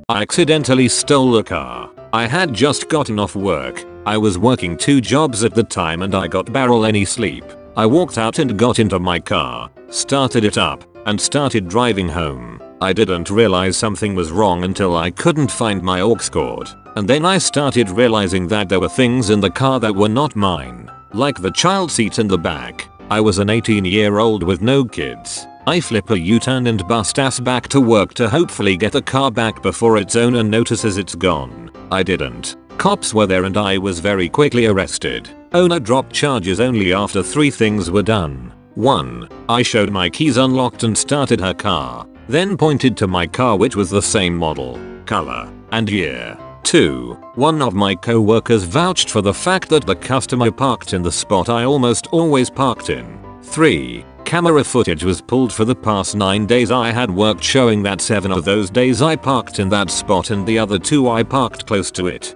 I accidentally stole a car. I had just gotten off work. I was working 2 jobs at the time and I got barely any sleep. I walked out and got into my car, started it up, and started driving home. I didn't realize something was wrong until I couldn't find my aux cord. And then I started realizing that there were things in the car that were not mine. Like the child seat in the back. I was an 18-year-old with no kids. I flip a U-turn and bust ass back to work to hopefully get the car back before its owner notices it's gone. I didn't. Cops were there and I was very quickly arrested. Owner dropped charges only after 3 things were done. 1. I showed my keys unlocked and started her car. Then pointed to my car, which was the same model, color, and year. 2. One of my co-workers vouched for the fact that the customer parked in the spot I almost always parked in. 3. Camera footage was pulled for the past 9 days I had worked, showing that 7 of those days I parked in that spot and the other 2 I parked close to it.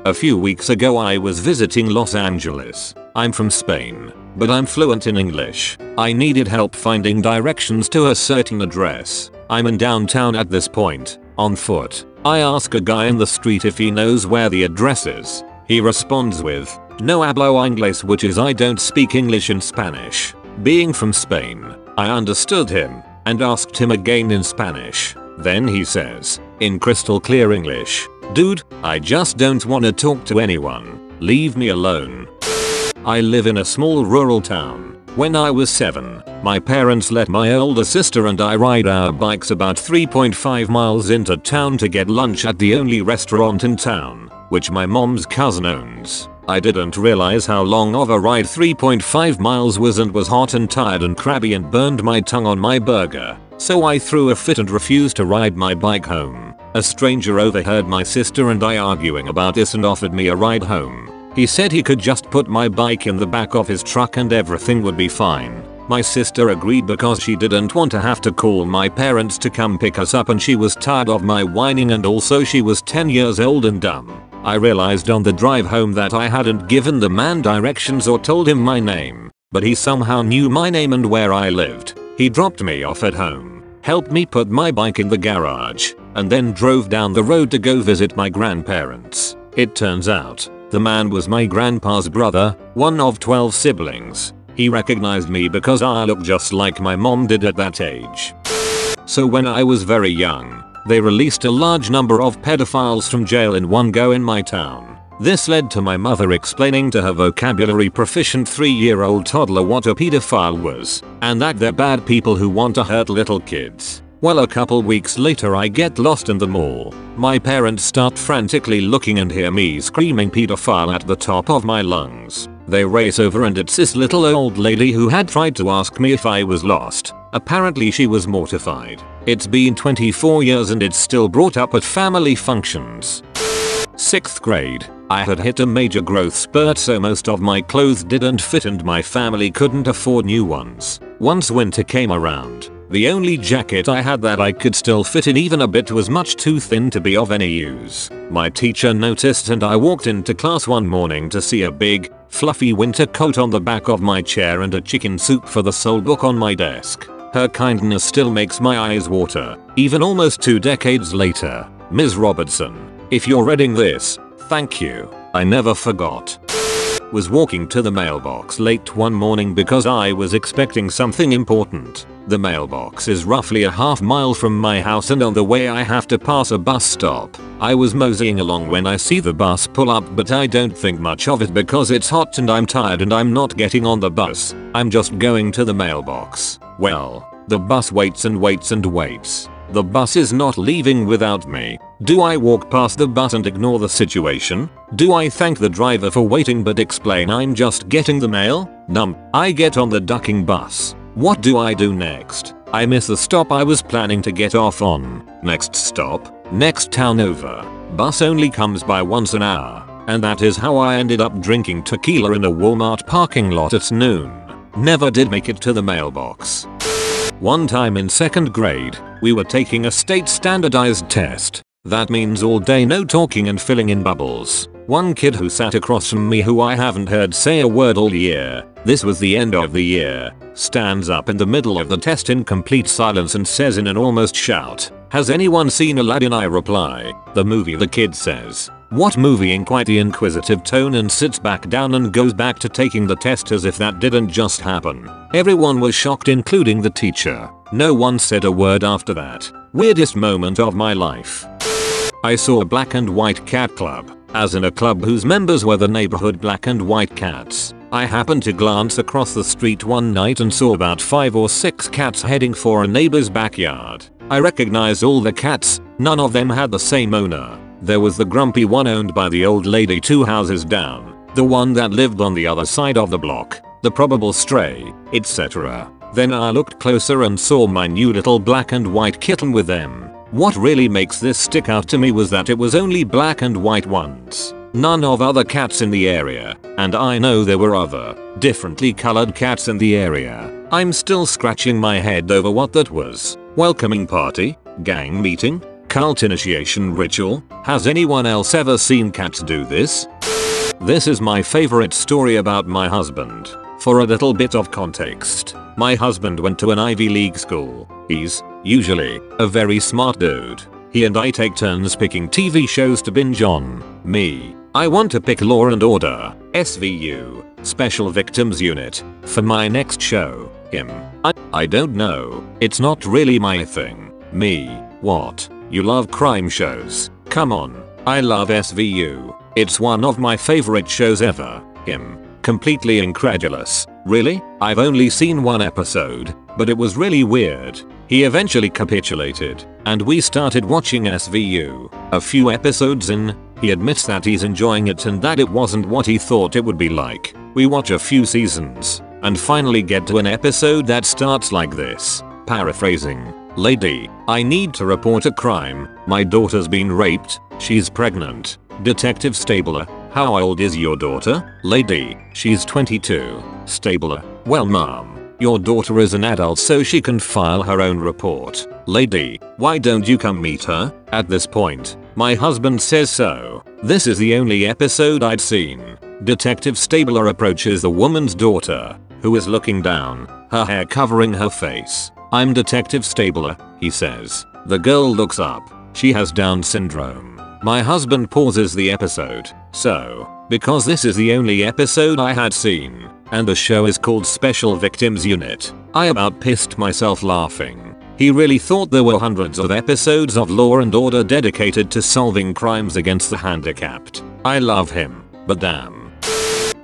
A few weeks ago I was visiting Los Angeles. I'm from Spain, but I'm fluent in English. I needed help finding directions to a certain address. I'm in downtown at this point, on foot. I ask a guy in the street if he knows where the address is. He responds with, "No hablo inglés," which is I don't speak English in Spanish. Being from Spain, I understood him and asked him again in Spanish. Then he says, in crystal clear English, "Dude, I just don't wanna talk to anyone. Leave me alone." I live in a small rural town. When I was 7, my parents let my older sister and I ride our bikes about 3.5 miles into town to get lunch at the only restaurant in town, which my mom's cousin owns. I didn't realize how long of a ride 3.5 miles was and was hot and tired and crabby and burned my tongue on my burger. So I threw a fit and refused to ride my bike home. A stranger overheard my sister and I arguing about this and offered me a ride home. He said he could just put my bike in the back of his truck and everything would be fine. My sister agreed because she didn't want to have to call my parents to come pick us up and she was tired of my whining, and also she was 10 years old and dumb. I realized on the drive home that I hadn't given the man directions or told him my name, but he somehow knew my name and where I lived. He dropped me off at home, helped me put my bike in the garage, and then drove down the road to go visit my grandparents. It turns out, the man was my grandpa's brother, one of 12 siblings. He recognized me because I looked just like my mom did at that age. So when I was very young, they released a large number of pedophiles from jail in one go in my town. This led to my mother explaining to her vocabulary proficient 3-year-old toddler what a pedophile was, and that they're bad people who want to hurt little kids. Well, a couple weeks later I get lost in the mall. My parents start frantically looking and hear me screaming pedophile at the top of my lungs. They race over and it's this little old lady who had tried to ask me if I was lost. Apparently she was mortified. It's been 24 years and it's still brought up at family functions. 6th grade. I had hit a major growth spurt, so most of my clothes didn't fit and my family couldn't afford new ones. Once winter came around, the only jacket I had that I could still fit in even a bit was much too thin to be of any use. My teacher noticed and I walked into class one morning to see a big, fluffy winter coat on the back of my chair and a chicken soup for the soul book on my desk. Her kindness still makes my eyes water, even almost 2 decades later. Ms. Robertson, if you're reading this, thank you. I never forgot. Was walking to the mailbox late one morning because I was expecting something important. The mailbox is roughly a half mile from my house and on the way I have to pass a bus stop. I was moseying along when I see the bus pull up, but I don't think much of it because it's hot and I'm tired and I'm not getting on the bus. I'm just going to the mailbox. Well, the bus waits and waits and waits. The bus is not leaving without me. Do I walk past the bus and ignore the situation? Do I thank the driver for waiting but explain I'm just getting the mail? I get on the ducking bus. What do I do next? I miss the stop I was planning to get off on. Next stop, next town over. Bus only comes by once an hour. And that is how I ended up drinking tequila in a Walmart parking lot at noon. Never did make it to the mailbox. One time in 2nd grade, we were taking a state standardized test. That means all day no talking and filling in bubbles. One kid who sat across from me, who I haven't heard say a word all year, this was the end of the year, stands up in the middle of the test in complete silence and says in an almost shout, Has anyone seen Aladdin? I reply, the movie. The kid says, what movie? In quite the inquisitive tone, and sits back down and goes back to taking the test as if that didn't just happen. Everyone was shocked, including the teacher. No one said a word after that. Weirdest moment of my life. I saw a black and white cat club, as in a club whose members were the neighborhood black and white cats. I happened to glance across the street one night and saw about 5 or 6 cats heading for a neighbor's backyard. I recognized all the cats, none of them had the same owner. There was the grumpy one owned by the old lady 2 houses down, the one that lived on the other side of the block, the probable stray, etc. Then I looked closer and saw my new little black and white kitten with them. What really makes this stick out to me was that it was only black and white ones. None of other cats in the area, and I know there were other, differently colored cats in the area. I'm still scratching my head over what that was. Welcoming party? Gang meeting? Cult initiation ritual? Has anyone else ever seen cats do this? This is my favorite story about my husband. For a little bit of context, my husband went to an Ivy League school. He's, usually, a very smart dude. He and I take turns picking TV shows to binge on. Me, I want to pick Law and Order, SVU, Special Victims Unit, for my next show. Him, I don't know, it's not really my thing. Me, what? You love crime shows? Come on, I love SVU. It's one of my favorite shows ever. Him, completely incredulous. Really? I've only seen one episode, but it was really weird. He eventually capitulated, and we started watching SVU. A few episodes in, he admits that he's enjoying it and that it wasn't what he thought it would be like. We watch a few seasons, and finally get to an episode that starts like this. Paraphrasing. Lady, I need to report a crime. My daughter's been raped. She's pregnant. Detective Stabler, how old is your daughter? Lady, she's 22. Stabler, well ma'am, your daughter is an adult so she can file her own report. Lady, why don't you come meet her? At this point, my husband says so. This is the only episode I'd seen. Detective Stabler approaches the woman's daughter, who is looking down, her hair covering her face. I'm Detective Stabler, he says. The girl looks up. She has Down syndrome. My husband pauses the episode. So, because this is the only episode I had seen, and the show is called Special Victims Unit, I about pissed myself laughing. He really thought there were hundreds of episodes of Law and Order dedicated to solving crimes against the handicapped. I love him, but damn.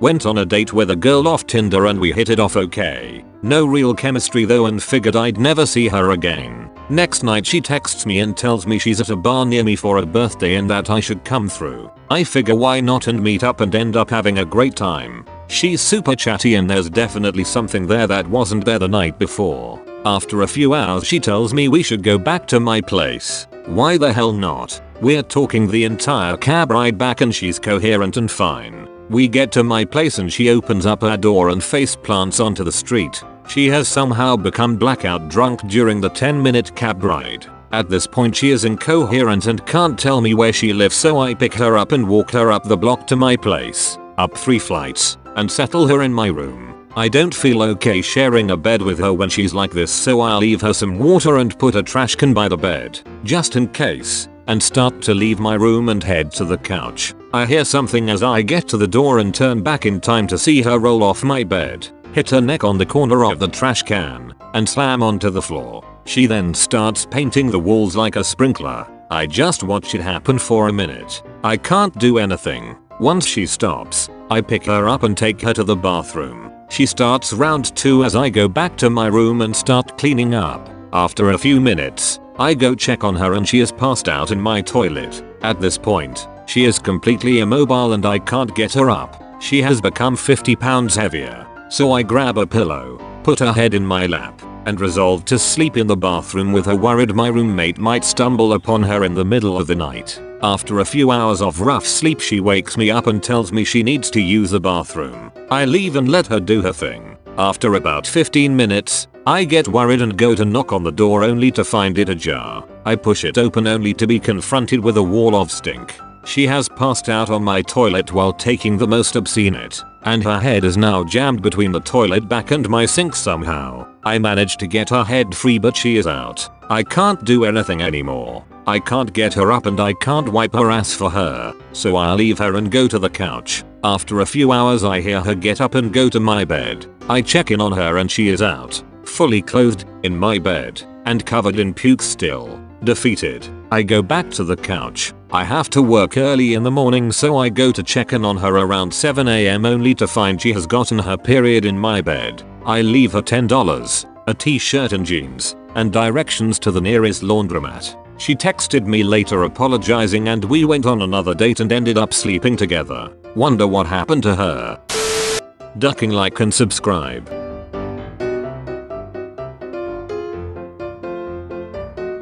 Went on a date with a girl off Tinder and we hit it off okay. No real chemistry though, and figured I'd never see her again. Next night she texts me and tells me she's at a bar near me for a birthday and that I should come through. I figure why not and meet up and end up having a great time. She's super chatty and there's definitely something there that wasn't there the night before. After a few hours she tells me we should go back to my place. Why the hell not? We're talking the entire cab ride back and she's coherent and fine. We get to my place and she opens up her door and face plants onto the street. She has somehow become blackout drunk during the 10-minute cab ride. At this point she is incoherent and can't tell me where she lives, so I pick her up and walk her up the block to my place, up 3 flights, and settle her in my room. I don't feel okay sharing a bed with her when she's like this, so I'll leave her some water and put a trash can by the bed, just in case, and start to leave my room and head to the couch. I hear something as I get to the door and turn back in time to see her roll off my bed, hit her neck on the corner of the trash can, and slam onto the floor. She then starts painting the walls like a sprinkler. I just watch it happen for a minute. I can't do anything. Once she stops, I pick her up and take her to the bathroom. She starts round 2 as I go back to my room and start cleaning up. After a few minutes, I go check on her and she is passed out in my toilet. At this point, she is completely immobile and I can't get her up. She has become 50 pounds heavier. So I grab a pillow, put her head in my lap, and resolve to sleep in the bathroom with her, worried my roommate might stumble upon her in the middle of the night. After a few hours of rough sleep she wakes me up and tells me she needs to use the bathroom. I leave and let her do her thing. After about 15 minutes, I get worried and go to knock on the door only to find it ajar. I push it open only to be confronted with a wall of stink. She has passed out on my toilet while taking the most obscene it, and her head is now jammed between the toilet back and my sink somehow. I managed to get her head free but she is out. I can't do anything anymore. I can't get her up and I can't wipe her ass for her, so I leave her and go to the couch. After a few hours I hear her get up and go to my bed. I check in on her and she is out, fully clothed, in my bed, and covered in puke still. Defeated, I go back to the couch. I have to work early in the morning, so I go to check in on her around 7 AM only to find she has gotten her period in my bed. I leave her $10, a t-shirt and jeans, and directions to the nearest laundromat. She texted me later apologizing and we went on another date and ended up sleeping together. Wonder what happened to her. Ducking, like and subscribe.